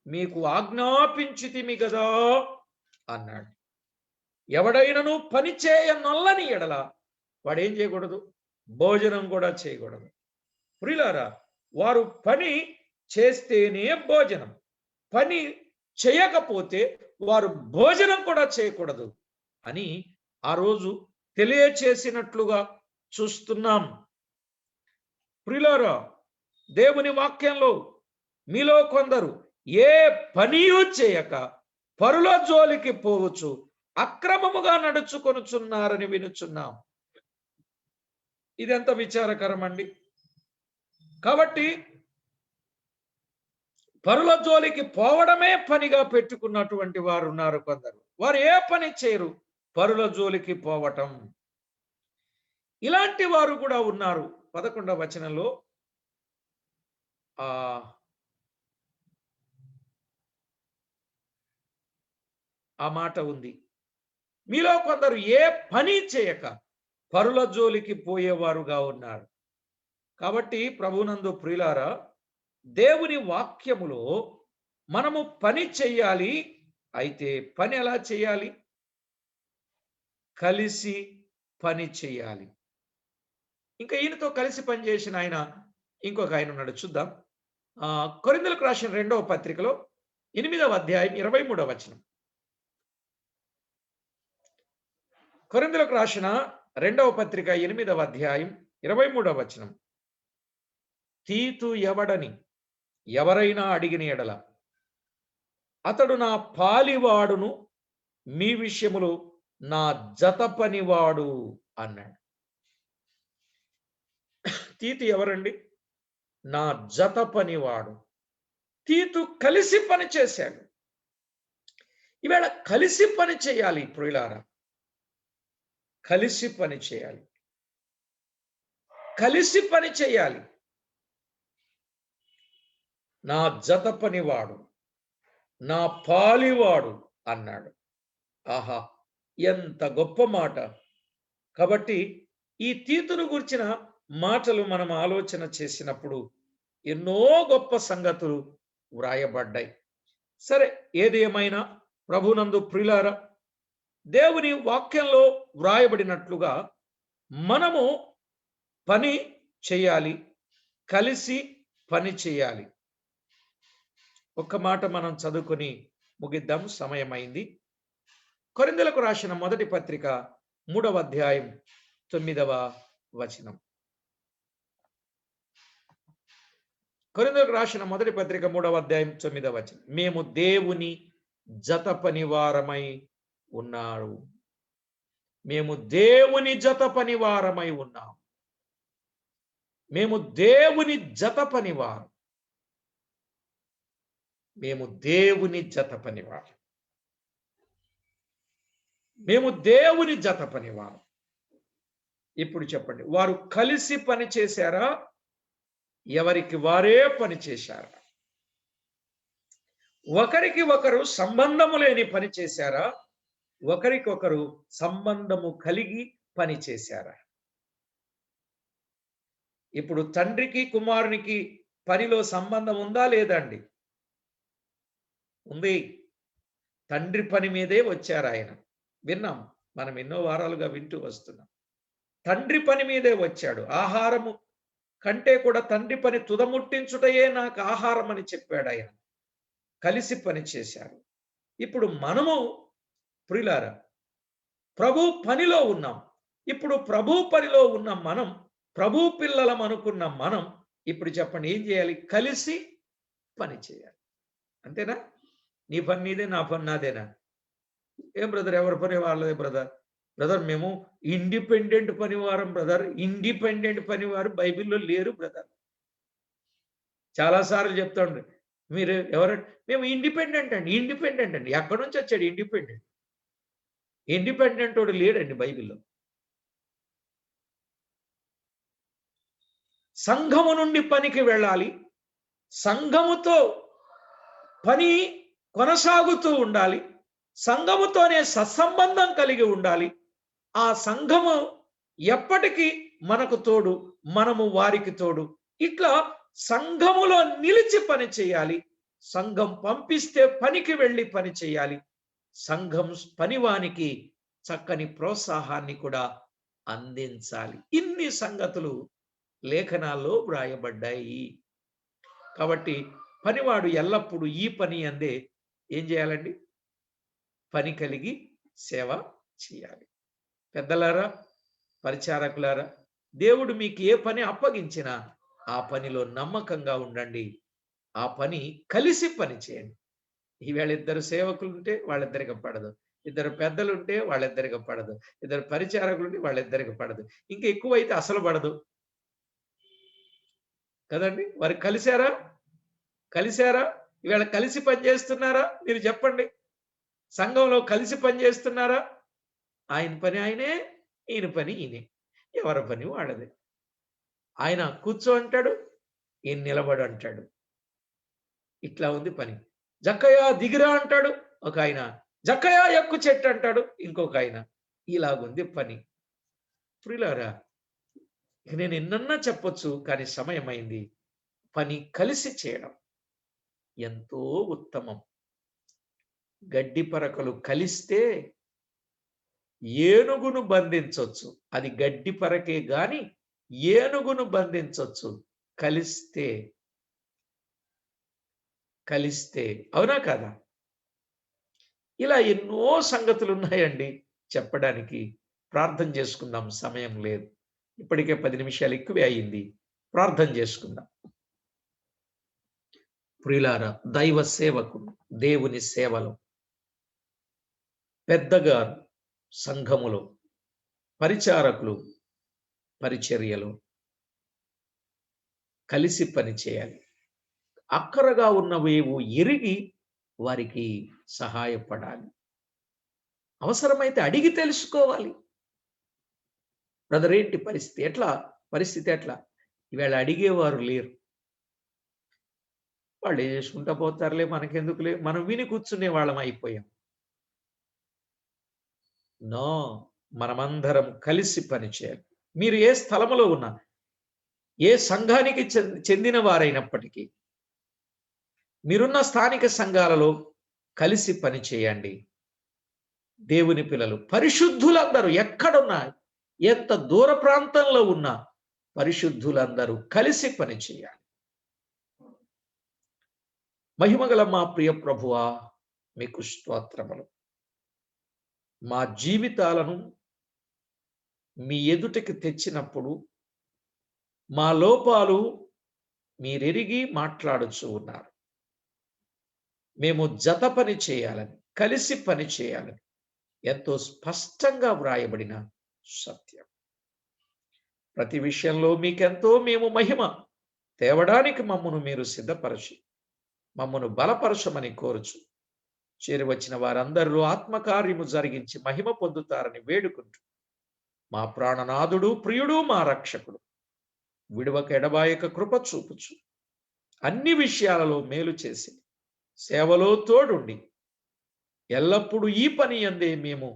మీకు ఆజ్ఞాపించితిమి కదా అన్నాడు. ఎవడైనను పని చేయనొల్లని ఎడల వాడు ఏం చేయకూడదు? భోజనం కూడా చేయకూడదు. ప్రియులారా, వారు పని చేస్తేనే భోజనం, పని చేయకపోతే వారు భోజనం కూడా చేయకూడదు అని ఆ రోజు తెలియచేసినట్లుగా చూస్తున్నాం. ప్రియులారా, దేవుని వాక్యంలో మీలో కొందరు ఏ పనియూ చేయక పరుల జోలికి పోవచ్చు అక్రమముగా నడుచుకొనుచున్నారని వినుచున్నాం. ఇదెంత విచారకరం అండి. కాబట్టి పరుల జోలికి పోవడమే పనిగా పెట్టుకున్నటువంటి వారు ఉన్నారు కొందరు. వారు ఏ పని చేయరు, పరుల జోలికి పోవటం. ఇలాంటి వారు కూడా ఉన్నారు. 11వ వచనంలో ఆ మాట ఉంది. మీలో కొందరు ఏ పని చేయక పరుల జోలికి పోయేవారుగా ఉన్నారు. కాబట్టి ప్రభునందు ప్రియులారా, దేవుని వాక్యములో మనము పని చెయ్యాలి. అయితే పని ఎలా చేయాలి? కలిసి పని చేయాలి. ఇంకా ఈయనతో కలిసి పనిచేసిన ఆయన ఇంకొక ఆయన ఉన్నాడు, చూద్దాం. కొరింథీయులకు రాసిన 2వ పత్రికలో 8వ అధ్యాయం 23వ వచనం. కొరింథీయులకు రాసిన 2వ పత్రిక 8వ అధ్యాయం 23వ వచనం. తీతు ఎవడని ఎవరైనా అడిగిన ఎడల అతడు నా పాలివాడును, మీ విషయములో నా జత పనివాడు అన్నాడు. తీతు ఎవరండి? నా జత పనివాడు. తీతు కలిసి పని చేశాడు. ఈవేళ కలిసి పని చేయాలి ప్రియులారా, కలిసి పని చేయాలి, కలిసి పని చేయాలి. నా జత పనివాడు, నా పాలివాడు అన్నాడు. ఆహా, ఎంత గొప్ప మాట. కాబట్టి ఈ తీతును గురించిన మాటలు మనం ఆలోచన చేసినప్పుడు ఎన్నో గొప్ప సంగతులు వ్రాయబడ్డాయి. సరే, ఏది ఏమైనా ప్రభునందు ప్రియులారా, దేవుని వాక్యంలో వ్రాయబడినట్లుగా మనము పని చేయాలి, కలిసి పని చేయాలి. ఒక్క మాట మనం చదువుకొని ముగిద్దాం, సమయమైంది. కొరింథీయులకు రాసిన మొదటి పత్రిక 3వ అధ్యాయం 9వ వచనం. కొరింథీయులకు రాసిన మొదటి పత్రిక 3వ అధ్యాయం 9వ వచనం. మేము దేవుని జత పనివారమై ఉన్నారు. మేము దేవుని జత పనివారమై ఉన్నాం. మేము దేవుని జత పనివారం. మేము దేవుని జత పనివారం. మేము దేవుని జత పనివారం. ఇప్పుడు చెప్పండి, వారు కలిసి పని చేశారా? ఎవరికి వారే పని చేశారా? ఒకరికి ఒకరు సంబంధము లేని పని చేశారా? ఒకరికొకరు సంబంధము కలిగి పని చేశారా? ఇప్పుడు తండ్రికి కుమారునికి పనిలో సంబంధం ఉందా లేదండి? ఉంది. తండ్రి పని మీదే వచ్చారు ఆయన. విన్నాం, మనం ఎన్నో వారాలుగా వింటూ వస్తున్నాం. తండ్రి పని మీదే వచ్చాడు. ఆహారము కంటే కూడా తండ్రి పని తుదముట్టించుటయే నాకు ఆహారం అని చెప్పాడు ఆయన. కలిసి పని చేశారు. ఇప్పుడు మనము ప్రియులారా ప్రభు పనిలో ఉన్నాం. ఇప్పుడు ప్రభు పనిలో ఉన్న మనం, ప్రభు పిల్లలం అనుకున్న మనం ఇప్పుడు చెప్పండి, ఏం చేయాలి? కలిసి పని చేయాలి. అంతేనా? నీ పని నీదే, నా పని నాదేనా? ఏం బ్రదర్, ఎవరి పని వాళ్ళదే బ్రదర్. బ్రదర్, మేము ఇండిపెండెంట్ పనివారం బ్రదర్. ఇండిపెండెంట్ పనివారు బైబిల్లో లేరు బ్రదర్. చాలాసార్లు చెప్తాండ్రు, మీరు ఎవరంటే మేము ఇండిపెండెంట్ అండి. ఇండిపెండెంట్ అండి ఎక్కడి నుంచి వచ్చాడు ఇండిపెండెంట్? ఇండిపెండెంట్ వాడు లేడండి బైబిల్లో. సంఘము నుండి పనికి వెళ్ళాలి, సంఘముతో పని కొనసాగుతూ ఉండాలి, సంఘముతోనే సత్సంబంధం కలిగి ఉండాలి. ఆ సంఘము ఎప్పటికీ మనకు తోడు, మనము వారికి తోడు. ఇట్లా సంఘములో నిలిచి పని చేయాలి. సంఘం పంపిస్తే పనికి వెళ్ళి పని చేయాలి. సంఘం పనివానికి చక్కని ప్రోత్సాహాన్ని కూడా అందించాలి. ఇన్ని సంగతులు లేఖనాల్లో వ్రాయబడ్డాయి. కాబట్టి పనివాడు ఎల్లప్పుడూ ఈ పని అందే ఏం చేయాలండి? పని కలిగి సేవ చేయాలి. పెద్దలారా, పరిచారకులారా, దేవుడు మీకు ఏ పని అప్పగించినా ఆ పనిలో నమ్మకంగా ఉండండి. ఆ పని కలిసి పని చేయండి. ఈవేళ ఇద్దరు సేవకులుంటే వాళ్ళిద్దరికి పడదు. ఇద్దరు పెద్దలుంటే వాళ్ళిద్దరికి పడదు. ఇద్దరు పరిచారకులుంటే వాళ్ళిద్దరికి పడదు. ఇంకా ఎక్కువైతే అసలు పడదు. కదండీ! మరి కలిసారా? కలిసారా? ఈవేళ కలిసి పని చేస్తున్నారా? మీరు చెప్పండి. సంఘంలో కలిసి పని చేస్తున్నారా? ఆయన పని ఆయనే, ఈయన పని ఈయనే. ఎవరి పని వాళ్ళదే. ఆయన కూర్చో అంటాడు, ఈయన నిలబడు అంటాడు. ఇట్లా ఉంది పని. జక్కయ్య దిగిరా అంటాడు ఒకాయన. జక్కయ్య ఎక్కు చెట్టు అంటాడు ఇంకొకాయన. ఇలాగుంది పని. ప్రియులారా, ఇక నేను ఎన్నన్నా చెప్పొచ్చు కానీ సమయమైంది. పని కలిసి చేయడం ఎంతో ఉత్తమం. గడ్డి పరకలు కలిస్తే ఏనుగును బంధించొచ్చు. అది గడ్డి పరకే గాని ఏనుగును బంధించొచ్చు. కలిస్తే, కలిస్తే. అవునా కాదా? ఇలా ఎన్నో సంగతులున్నాయండి చెప్పడానికి. ప్రార్థన చేసుకుందాం, సమయం లేదు. ఇప్పటికే 10 నిమిషాలు ఎక్కువే అయింది. ప్రార్థన చేసుకుందాం. ప్రియులారా, దైవ సేవకులు, దేవుని సేవలో, పెద్దగారు సంఘములో, పరిచారకులు పరిచర్యలో కలిసి పని చేయాలి. అక్కరగా ఉన్నవేవో ఎరిగి వారికి సహాయపడాలి. అవసరమైతే అడిగి తెలుసుకోవాలి. బ్రదర్ ఏంటి పరిస్థితి? ఎట్లా? పరిస్థితి ఎట్లా? ఈవేళ అడిగేవారు లేరు. వాళ్ళేం చేసుకుంటా పోతారులే మనకెందుకులే. మనం విని కూర్చునే వాళ్ళం అయిపోయాం. నో! మనమందరం కలిసి పని చేయాలి. మీరు ఏ స్థలములో ఉన్నా, ఏ సంఘానికి చెందిన వారైనప్పటికీ, మీరున్న స్థానిక సంఘాలలో కలిసి పని చేయండి. దేవుని పిల్లలు పరిశుద్ధులందరూ ఎక్కడున్నా, ఎంత దూర ప్రాంతంలో ఉన్నా పరిశుద్ధులందరూ కలిసి పని చేయాలి. మహిమగల మా ప్రియ ప్రభువా, మీకు స్తోత్రములు. మా జీవితాలను మీ ఎదుటకి తెచ్చినప్పుడు మా లోపాలు మీరెరిగి మాట్లాడుచూ ఉన్నారు. మేము జత పని చేయాలని, కలిసి పని చేయాలని ఎంతో స్పష్టంగా వ్రాయబడిన సత్యం. ప్రతి విషయంలో మీకెంతో మేము మహిమ తేవడానికి మమ్మను మీరు సిద్ధపరచి మమ్మను బలపరచమని కోరుచు చేరువచ్చిన వారందరిలో ఆత్మకార్యము జరిగించి మహిమ పొందుతారని వేడుకుంటూ మా ప్రాణనాథుడు, ప్రియుడు, మా రక్షకుడు విడువక ఎడబాయక కృప చూపుచు అన్ని విషయాలలో మేలు చేసి సేవలో తోడుండి ఎల్లప్పుడూ ఈ పని యందే మేము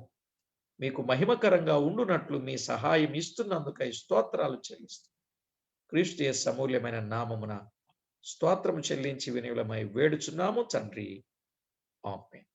మీకు మహిమకరంగా ఉండునట్లు మీ సహాయం ఇస్తున్నందుకై స్తోత్రాలు చెల్లిస్తూ క్రీస్తు యేసు అమూల్యమైన నామమున స్తోత్రము చెల్లించి వినియులమై వేడుచున్నాము తండ్రి. ఆమేన్.